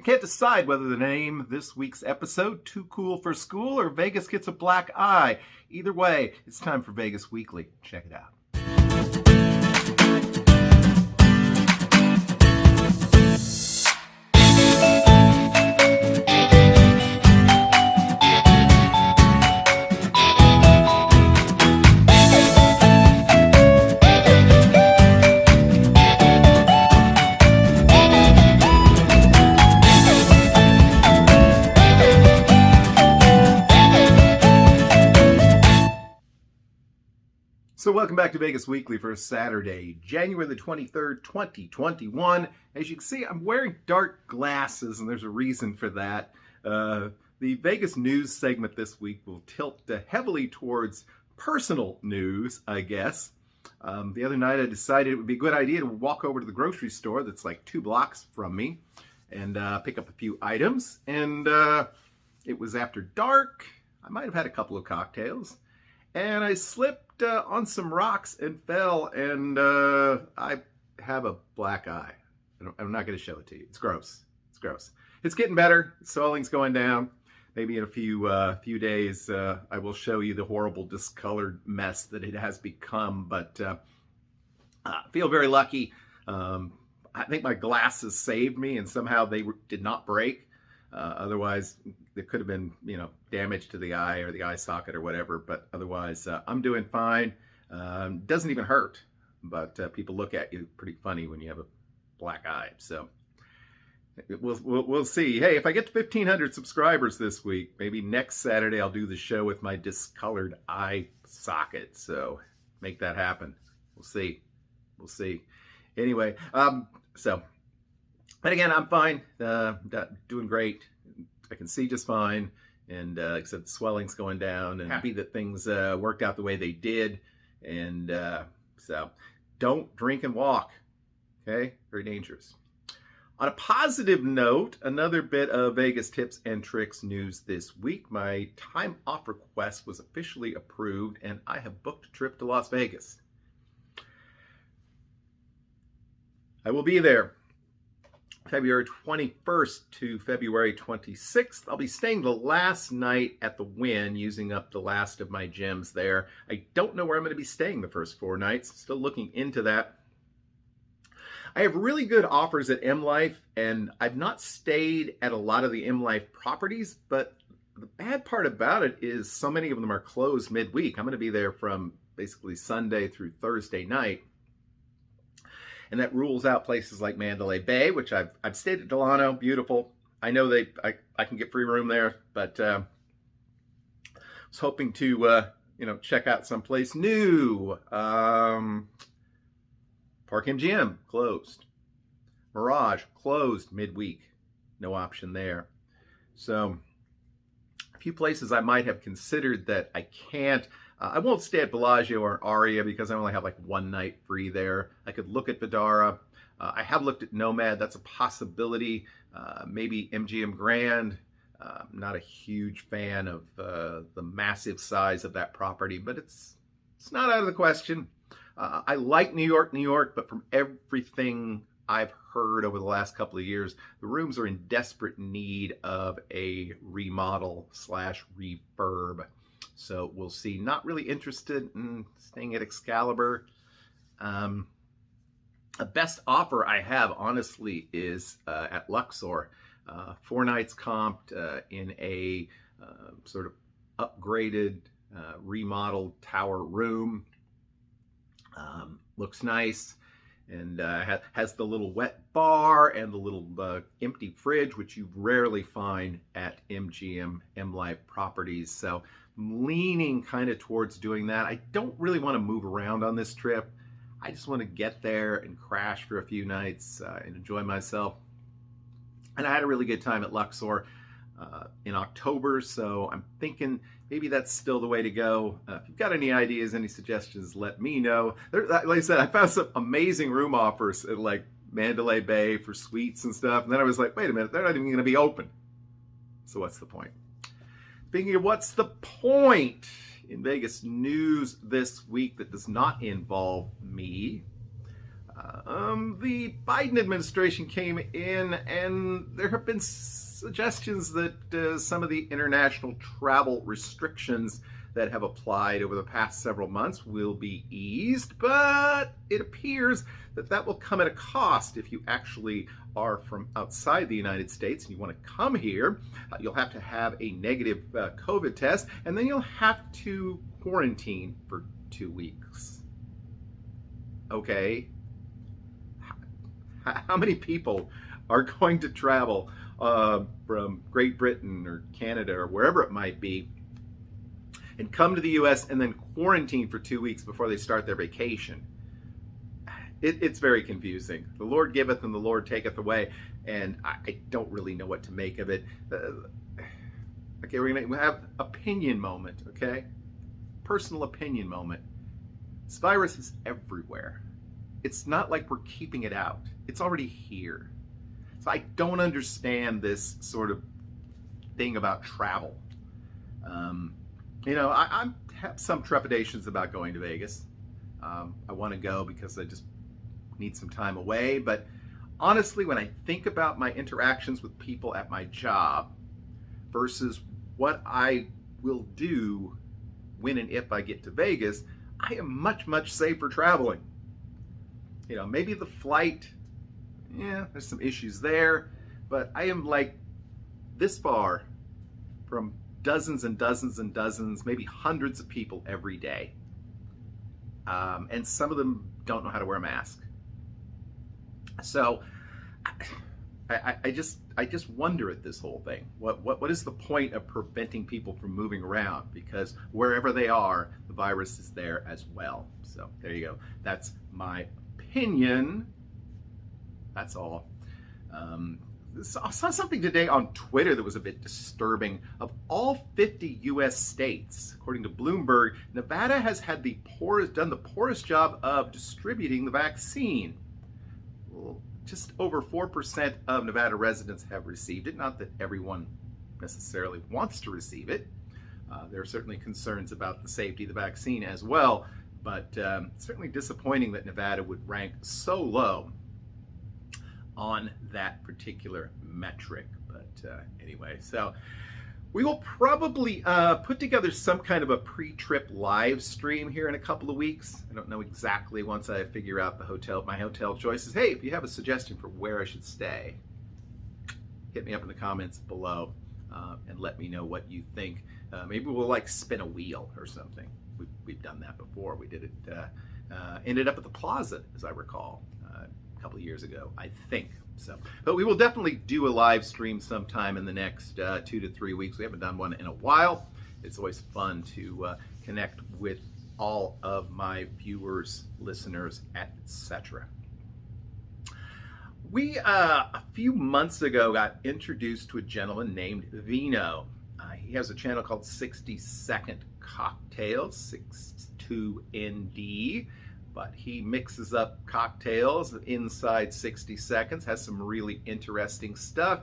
can't decide whether to name this week's episode Too Cool for School or Vegas Gets a Black Eye. Either way, it's time for Vegas Weekly. Check it out. So welcome back to Vegas Weekly for Saturday, January the 23rd, 2021. As you can see, I'm wearing dark glasses, and there's a reason for that. The Vegas news segment this week will tilt heavily towards personal news, I guess. The other night I decided it would be a good idea to walk over to the grocery store that's like 2 blocks from me and pick up a few items. And it was after dark. I might have had a couple of cocktails. And I slipped on some rocks and fell, and I have a black eye. I'm not going to show it to you. It's gross. It's gross. It's getting better. Swelling's going down. Maybe in a few days, I will show you the horrible discolored mess that it has become. But I feel very lucky. I think my glasses saved me, and somehow they did not break. Otherwise, there could have been, damage to the eye or the eye socket or whatever. But otherwise, I'm doing fine. Doesn't even hurt. But people look at you pretty funny when you have a black eye. So we'll see. Hey, if I get to 1,500 subscribers this week, maybe next Saturday I'll do the show with my discolored eye socket. So make that happen. We'll see. We'll see. Anyway, but again, I'm fine, doing great. I can see just fine, and like I said, the swelling's going down, and happy that things worked out the way they did. And so don't drink and walk, okay? Very dangerous. On a positive note, another bit of Vegas tips and tricks news this week. My time off request was officially approved, and I have booked a trip to Las Vegas. I will be there February 21st to February 26th. I'll be staying the last night at the Wynn, using up the last of my gems there. I don't know where I'm going to be staying the first 4 nights. Still looking into that. I have really good offers at M Life, and I've not stayed at a lot of the M Life properties, but the bad part about it is so many of them are closed midweek. I'm going to be there from basically Sunday through Thursday night. And that rules out places like Mandalay Bay, which I've stayed at Delano, beautiful. I know I can get free room there, but I was hoping to check out someplace new. Park MGM closed. Mirage closed midweek, no option there. So a few places I might have considered that I can't. I won't stay at Bellagio or Aria because I only have like 1 night free there. I could look at Vidara. I have looked at Nomad. That's a possibility. Maybe MGM Grand. Not a huge fan of the massive size of that property, but it's not out of the question. I like New York, but from everything I've heard over the last couple of years, the rooms are in desperate need of a remodel / refurb. So we'll see. Not really interested in staying at Excalibur. The best offer I have, honestly, is at Luxor. 4 nights comped in a sort of upgraded, remodeled tower room. Looks nice, and has the little wet bar and the little empty fridge, which you rarely find at MGM M Life properties. So I'm leaning kind of towards doing that. I don't really want to move around on this trip. I just want to get there and crash for a few nights and enjoy myself. And I had a really good time at Luxor in October, so I'm thinking maybe that's still the way to go. If you've got any ideas, any suggestions, let me know. Like I said, I found some amazing room offers at like Mandalay Bay for suites and stuff, and then I was like, wait a minute, they're not even going to be open. So what's the point? Speaking of what's the point, in Vegas news this week that does not involve me, The Biden administration came in, and there have been suggestions that some of the international travel restrictions that have applied over the past several months will be eased, but it appears that that will come at a cost. If you actually are from outside the United States and you want to come here, you'll have to have a negative COVID test, and then you'll have to quarantine for 2 weeks. Okay. How many people are going to travel from Great Britain or Canada or wherever it might be and come to the U.S. and then quarantine for 2 weeks before they start their vacation? It's very confusing. The Lord giveth and the Lord taketh away, and I don't really know what to make of it. Okay, we're going to have opinion moment, okay? Personal opinion moment. This virus is everywhere. It's not like we're keeping it out. It's already here. So I don't understand this sort of thing about travel. I have some trepidations about going to Vegas. I want to go because I just need some time away. But honestly, when I think about my interactions with people at my job versus what I will do when and if I get to Vegas, I am much, much safer traveling. Maybe the flight, there's some issues there, but I am like this far from dozens and dozens and dozens, maybe hundreds of people every day. And some of them don't know how to wear a mask. So I just wonder at this whole thing. What is the point of preventing people from moving around? Because wherever they are, the virus is there as well. So there you go. That's my opinion. That's all. I saw something today on Twitter that was a bit disturbing. Of all 50 U.S. states, according to Bloomberg, Nevada has had done the poorest job of distributing the vaccine. Well, just over 4% of Nevada residents have received it. Not that everyone necessarily wants to receive it. There are certainly concerns about the safety of the vaccine as well, but certainly disappointing that Nevada would rank so low on that particular metric. But anyway, so we will probably put together some kind of a pre-trip live stream here in a couple of weeks. I don't know exactly once I figure out my hotel choices. Hey, if you have a suggestion for where I should stay, hit me up in the comments below and let me know what you think. Maybe we'll spin a wheel or something. We've done that before. We did it, ended up at the Plaza, as I recall, a couple of years ago, I think. So, but we will definitely do a live stream sometime in the next 2 to 3 weeks. We haven't done one in a while. It's always fun to connect with all of my viewers, listeners, etc. We, a few months ago, got introduced to a gentleman named Vino. He has a channel called 60 Second Cocktails, 62ND. But he mixes up cocktails inside 60 seconds, has some really interesting stuff.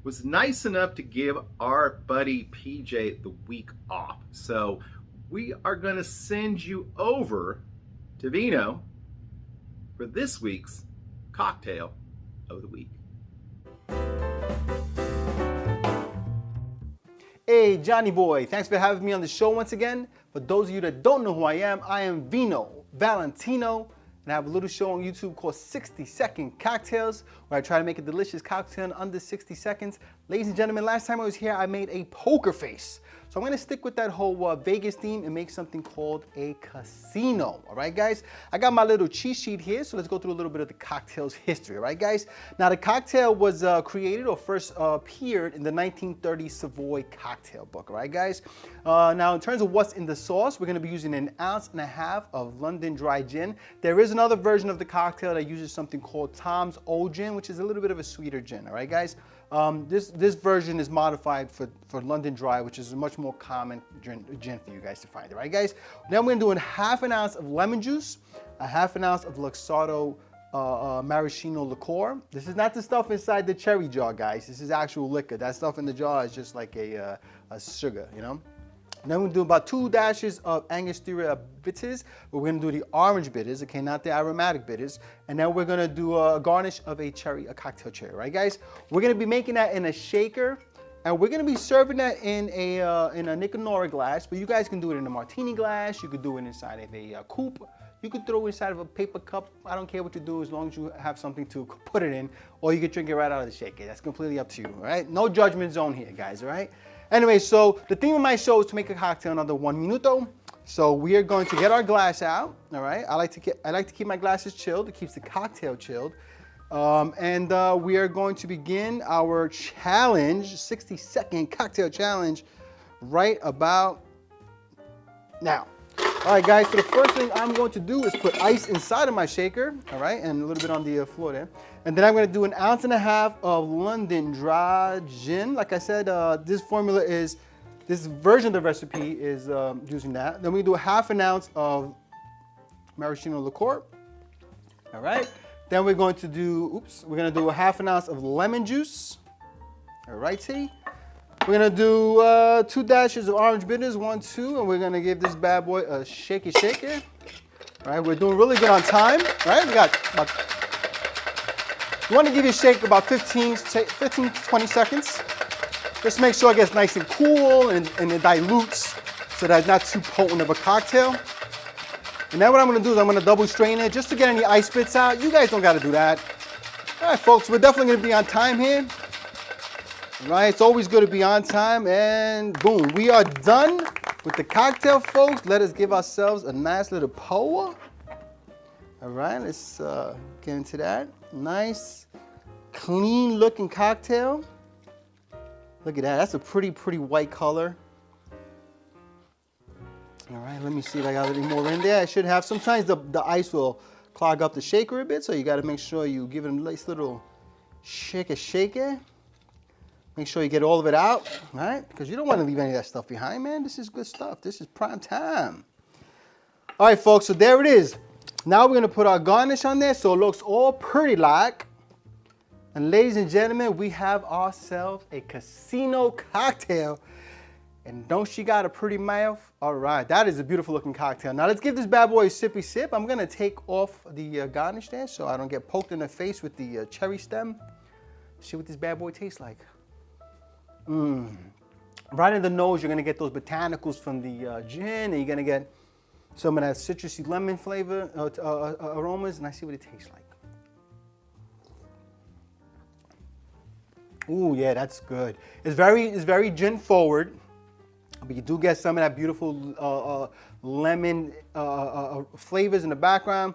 Was nice enough to give our buddy PJ the week off. So we are going to send you over to Vino for this week's cocktail of the week. Hey, Johnny boy, thanks for having me on the show once again. For those of you that don't know who I am Vino Valentino, and I have a little show on YouTube called 60 Second Cocktails, where I try to make a delicious cocktail in under 60 seconds. Ladies and gentlemen, last time I was here, I made a poker face. So I'm gonna stick with that whole Vegas theme and make something called a casino. All right, guys? I got my little cheat sheet here, so let's go through a little bit of the cocktail's history, all right, guys? Now, the cocktail was created or first appeared in the 1930 Savoy cocktail book, all right, guys? Now, in terms of what's in the sauce, we're gonna be using 1.5 ounces of London dry gin. There is another version of the cocktail that uses something called Tom's Old Gin, which is a little bit of a sweeter gin, all right, guys? This version is modified for London Dry, which is a much more common gin for you guys to find, all right, guys? Then we're doing 1/2 ounce of lemon juice, 1/2 ounce of Luxardo maraschino liqueur. This is not the stuff inside the cherry jar, guys. This is actual liquor. That stuff in the jar is just like a sugar, you know? Then we're going to do about 2 dashes of Angostura bitters, but we're going to do the orange bitters, okay, not the aromatic bitters. And then we're going to do a garnish of a cocktail cherry, right, guys? We're going to be making that in a shaker, and we're going to be serving that in a Nick and Nora glass, but you guys can do it in a martini glass. You could do it inside of a coupe. You could throw it inside of a paper cup. I don't care what you do as long as you have something to put it in, or you can drink it right out of the shaker. That's completely up to you, all right? No judgment zone here, guys, all right? Anyway, so the theme of my show is to make a cocktail in under 1 minuto. So we are going to get our glass out, all right? I like to keep my glasses chilled. It keeps the cocktail chilled. We are going to begin our challenge, 60-second cocktail challenge, right about now. All right, guys, so the first thing I'm going to do is put ice inside of my shaker, all right, and a little bit on the floor there. And then I'm going to do 1.5 ounces of London dry gin. Like I said, this version of the recipe is using that. Then we do 1/2 ounce of maraschino liqueur, all right. Then we're going to do, we're going to do 1/2 ounce of lemon juice, all righty. We're going to do 2 dashes of orange bitters, 1, 2, and we're going to give this bad boy a shaky shaker. All right, we're doing really good on time, right? We got about, you want to give it a shake about 15 to 20 seconds. Just make sure it gets nice and cool and it dilutes so that it's not too potent of a cocktail. And then what I'm going to do is I'm going to double strain it just to get any ice bits out. You guys don't got to do that. All right, folks, we're definitely going to be on time here. Right, it's always good to be on time, and boom, we are done with the cocktail, folks. Let us give ourselves a nice little pour. All right, let's get into that. Nice, clean looking cocktail. Look at that, that's a pretty white color. All right, let me see if I got any more in there. I should have, sometimes the ice will clog up the shaker a bit, so you gotta make sure you give it a nice little shaker. Make sure you get all of it out, right? Because you don't want to leave any of that stuff behind, man. This is good stuff. This is prime time. All right, folks, so there it is. Now we're going to put our garnish on there so it looks all pretty like. And ladies and gentlemen, we have ourselves a casino cocktail. And don't she got a pretty mouth? All right, that is a beautiful looking cocktail. Now let's give this bad boy a sippy sip. I'm going to take off the garnish there so I don't get poked in the face with the cherry stem. See what this bad boy tastes like. Right in the nose, you're gonna get those botanicals from the gin, and you're gonna get some of that citrusy lemon flavor aromas, and I see what it tastes like. Ooh, yeah, that's good. It's very gin forward, but you do get some of that beautiful lemon flavors in the background.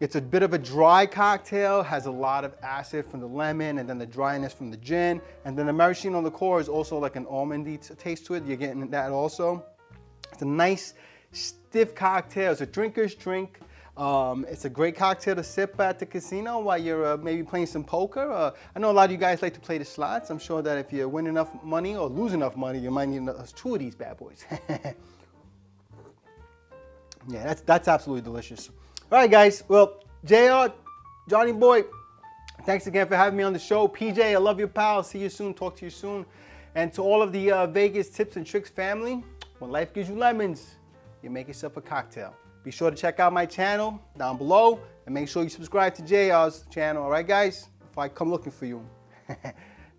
It's a bit of a dry cocktail, has a lot of acid from the lemon and then the dryness from the gin. And then the maraschino liqueur is also like an almondy taste to it. You're getting that also. It's a nice, stiff cocktail. It's a drinker's drink. It's a great cocktail to sip at the casino while you're maybe playing some poker. I know a lot of you guys like to play the slots. I'm sure that if you win enough money or lose enough money, you might need 2 of these bad boys. Yeah, that's absolutely delicious. All right, guys. Well, JR, Johnny Boy, thanks again for having me on the show. PJ, I love you, pal. See you soon. Talk to you soon. And to all of the Vegas Tips and Tricks family, when life gives you lemons, you make yourself a cocktail. Be sure to check out my channel down below and make sure you subscribe to JR's channel. All right, guys? If I come looking for you.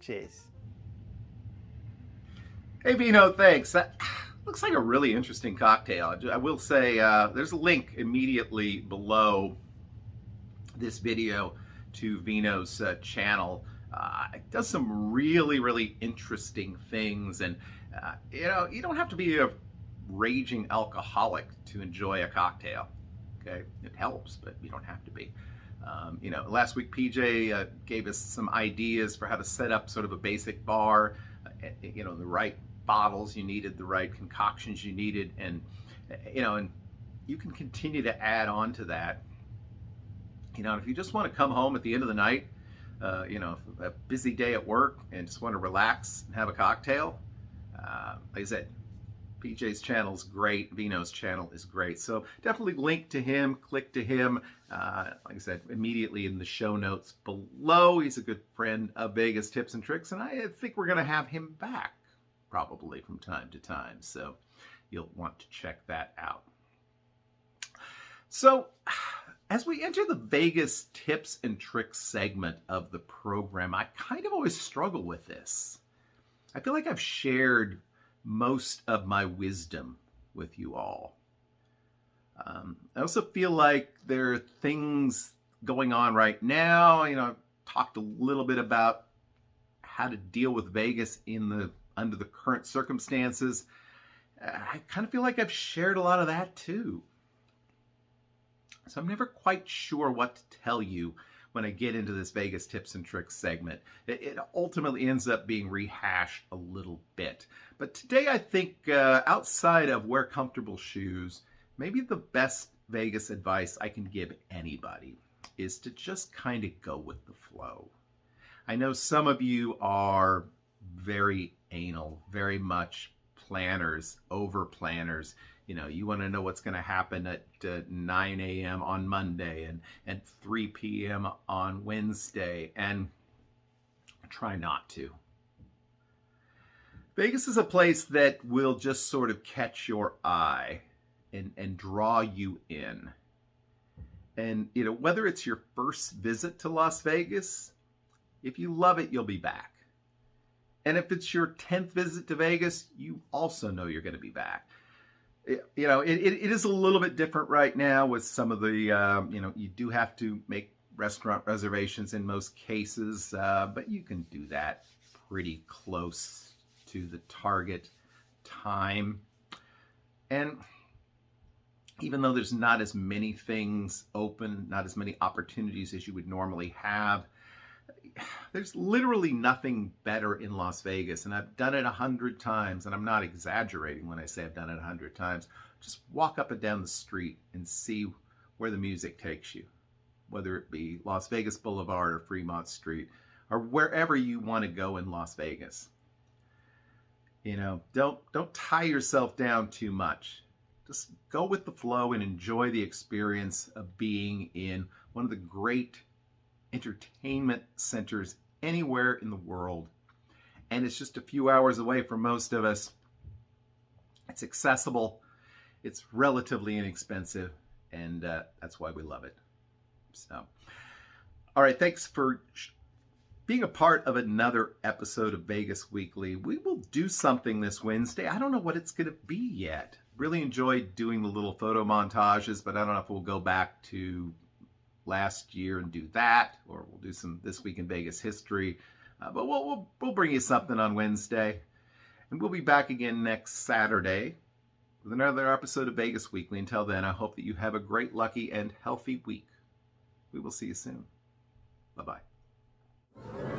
Cheers. Hey, Vino, thanks. That looks like a really interesting cocktail. I will say there's a link immediately below this video to Vino's channel. It does some really interesting things, and you know, you don't have to be a raging alcoholic to enjoy a cocktail. Okay, it helps, but you don't have to be. You know, last week PJ gave us some ideas for how to set up sort of a basic bar. You know, the right bottles you needed, the right concoctions you needed, and you know, and you can continue to add on to that. You know, if you just want to come home at the end of the night, you know, a busy day at work, and just want to relax and have a cocktail, like I said, PJ's channel is great. Vino's channel is great. So definitely link to him, click to him. Like I said, immediately in the show notes below. He's a good friend of Vegas Tips and Tricks, and I think we're going to have him back probably from time to time. So you'll want to check that out. So as we enter the Vegas tips and tricks segment of the program, I kind of always struggle with this. I feel like I've shared most of my wisdom with you all. I also feel like there are things going on right now. I've talked a little bit about how to deal with Vegas under the current circumstances. I kind of feel like I've shared a lot of that too. So I'm never quite sure what to tell you when I get into this Vegas tips and tricks segment. It ultimately ends up being rehashed a little bit. But today I think outside of wear comfortable shoes, maybe the best Vegas advice I can give anybody is to just kind of go with the flow. I know some of you are very anal, very much planners, over planners. You want to know what's going to happen at 9 a.m. on Monday and 3 p.m. on Wednesday, and try not to. Vegas is a place that will just sort of catch your eye and draw you in. And, whether it's your first visit to Las Vegas, if you love it, you'll be back. And if it's your 10th visit to Vegas, you also know you're going to be back. It is a little bit different right now with some of the, you do have to make restaurant reservations in most cases, but you can do that pretty close to the target time. And even though there's not as many things open, not as many opportunities as you would normally have, there's literally nothing better in Las Vegas, and I've done it 100 times, and I'm not exaggerating when I say I've done it 100 times. Just walk up and down the street and see where the music takes you, whether it be Las Vegas Boulevard or Fremont Street or wherever you want to go in Las Vegas. Don't tie yourself down too much. Just go with the flow and enjoy the experience of being in one of the great entertainment centers anywhere in the world. And it's just a few hours away from most of us. It's accessible, it's relatively inexpensive, and that's why we love it. So, all right, thanks for being a part of another episode of Vegas Weekly. We will do something this Wednesday. I don't know what it's going to be yet. Really enjoyed doing the little photo montages, but I don't know if we'll go back to last year and do that, or we'll do some This Week in Vegas history. But we'll bring you something on Wednesday. And we'll be back again next Saturday with another episode of Vegas Weekly. Until then, I hope that you have a great, lucky, and healthy week. We will see you soon. Bye-bye.